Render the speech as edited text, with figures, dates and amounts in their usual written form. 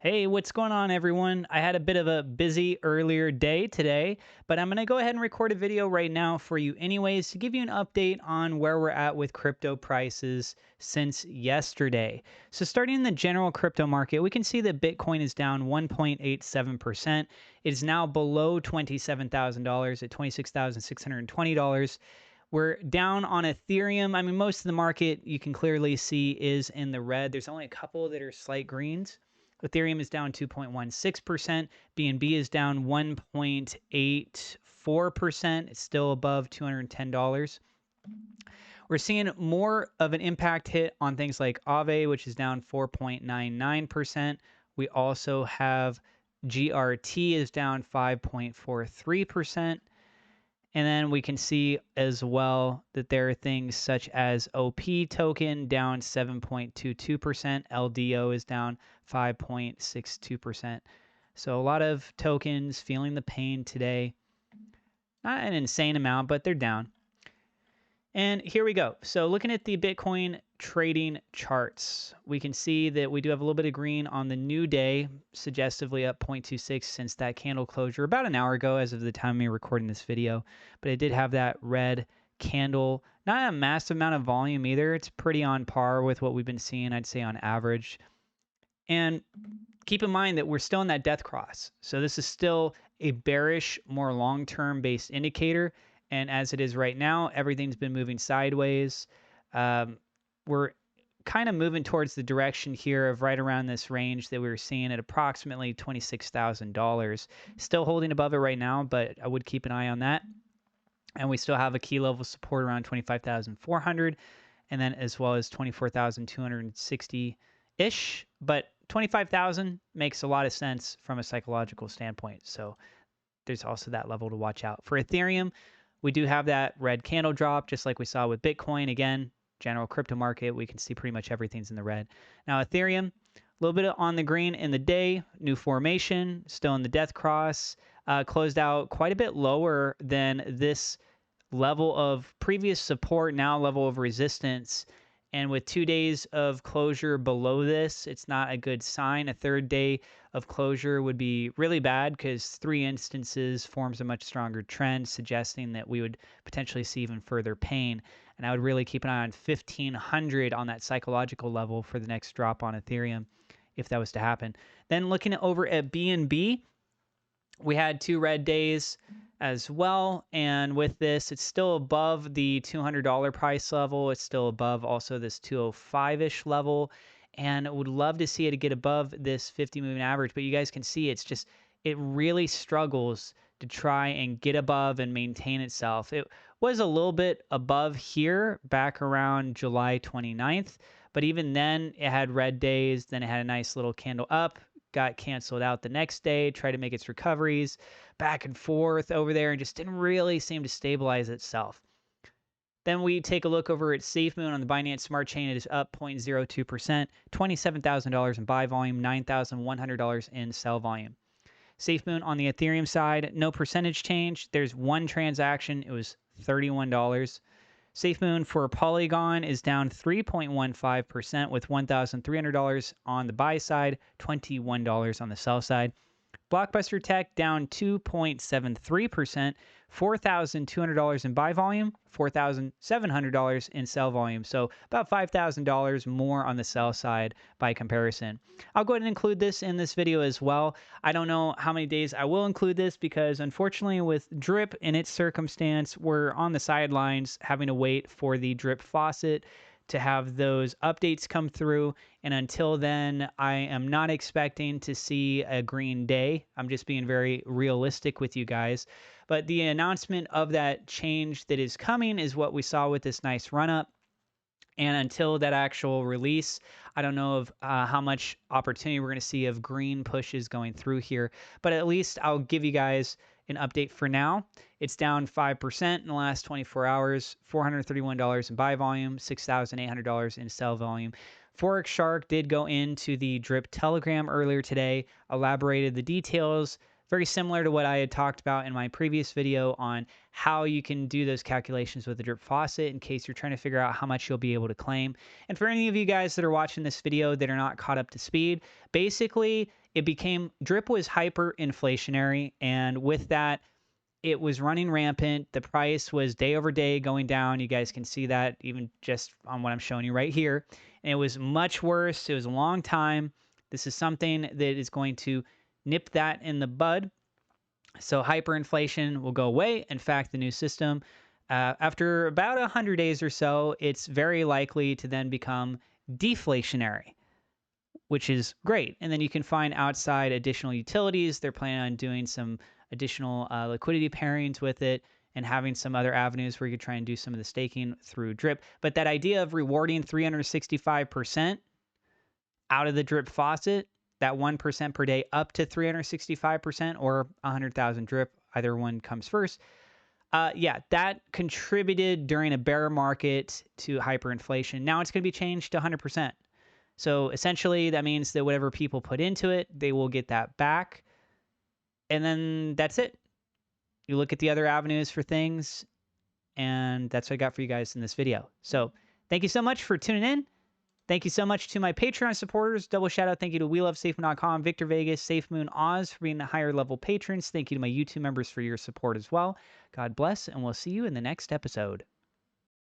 Hey, what's going on, everyone? I had a bit of a busy earlier day today, but I'm going to go ahead and record a video right now for you, anyways, to give you an update on where we're at with crypto prices since yesterday. So, starting in the general crypto market, we can see that Bitcoin is down 1.87%. It is now below $27,000 at $26,620. We're down on Ethereum. I mean, most of the market you can clearly see is in the red. There's only a couple that are slight greens. Ethereum is down 2.16%. BNB is down 1.84%. It's still above $210. We're seeing more of an impact hit on things like AAVE, which is down 4.99%. We also have GRT is down 5.43%. And then we can see as well that there are things such as OP token down 7.22%. LDO is down 5.62%. So a lot of tokens feeling the pain today. Not an insane amount, but they're down. And here we go. So looking at the Bitcoin trading charts, we can see that we do have a little bit of green on the new day, suggestively up 0.26 since that candle closure about an hour ago as of the time of recording this video. But it did have that red candle. Not a massive amount of volume either. It's pretty on par with what we've been seeing, I'd say, on average. And keep in mind that we're still in that death cross. So this is still a bearish, more long-term based indicator. And as it is right now, everything's been moving sideways. We're kind of moving towards the direction here of right around this range that we were seeing at approximately $26,000. Still holding above it right now, but I would keep an eye on that. And we still have a key level support around 25,400, and then as well as 24,260-ish. But 25,000 makes a lot of sense from a psychological standpoint. So there's also that level to watch out. For Ethereum, we do have that red candle drop, just like we saw with Bitcoin. Again, general crypto market, we can see pretty much everything's in the red. Now, Ethereum, a little bit on the green in the day, new formation, still in the death cross, closed out quite a bit lower than this level of previous support, now level of resistance. And with 2 days of closure below this, it's not a good sign. A third day of closure would be really bad because 3 instances forms a much stronger trend, suggesting that we would potentially see even further pain. And I would really keep an eye on 1,500 on that psychological level for the next drop on Ethereum if that was to happen. Then looking over at BNB, we had 2 red days as well, and with this, it's still above the $200 price level. It's still above also this 205-ish level, and would love to see it get above this 50 moving average. But you guys can see it really struggles to try and get above and maintain itself. It was a little bit above here back around July 29th, but even then it had red days. Then it had a nice little candle up, got canceled out the next day, tried to make its recoveries back and forth over there, and just didn't really seem to stabilize itself. Then we take a look over at SafeMoon on the Binance Smart Chain. It is up 0.02%, $27,000 in buy volume, $9,100 in sell volume. SafeMoon on the Ethereum side, no percentage change. There's one transaction. It was $31. SafeMoon for Polygon is down 3.15% with $1,300 on the buy side, $21 on the sell side. Blockbuster Tech down 2.73%, $4,200 in buy volume, $4,700 in sell volume. So about $5,000 more on the sell side by comparison. I'll go ahead and include this in this video as well. I don't know how many days I will include this because unfortunately with Drip in its circumstance, we're on the sidelines having to wait for the Drip faucet to have those updates come through. And until then, I am not expecting to see a green day. I'm just being very realistic with you guys. But the announcement of that change that is coming is what we saw with this nice run up. And until that actual release, I don't know of how much opportunity we're going to see of green pushes going through here. But at least I'll give you guys an update for now. It's down 5% in the last 24 hours, $431 in buy volume, $6,800 in sell volume. Forex Shark did go into the Drip Telegram earlier today, elaborated the details, very similar to what I had talked about in my previous video on how you can do those calculations with the drip faucet in case you're trying to figure out how much you'll be able to claim. And for any of you guys that are watching this video that are not caught up to speed, basically drip was hyperinflationary, and with that, it was running rampant. The price was day over day going down. You guys can see that even just on what I'm showing you right here. And it was much worse. It was a long time. This is something that is going to nip that in the bud. So hyperinflation will go away. In fact, the new system, after about 100 days or so, it's very likely to then become deflationary, which is great. And then you can find outside additional utilities. They're planning on doing some additional liquidity pairings with it and having some other avenues where you could try and do some of the staking through drip. But that idea of rewarding 365% out of the drip faucet, that 1% per day up to 365% or 100,000 drip, either one comes first. Yeah, that contributed during a bear market to hyperinflation. Now it's going to be changed to 100%. So essentially, that means that whatever people put into it, they will get that back. And then that's it. You look at the other avenues for things, and that's what I got for you guys in this video. So thank you so much for tuning in. Thank you so much to my Patreon supporters. Double shout out. Thank you to WeLoveSafeMoon.com, Victor Vegas, SafeMoon, Oz for being the higher level patrons. Thank you to my YouTube members for your support as well. God bless, and we'll see you in the next episode.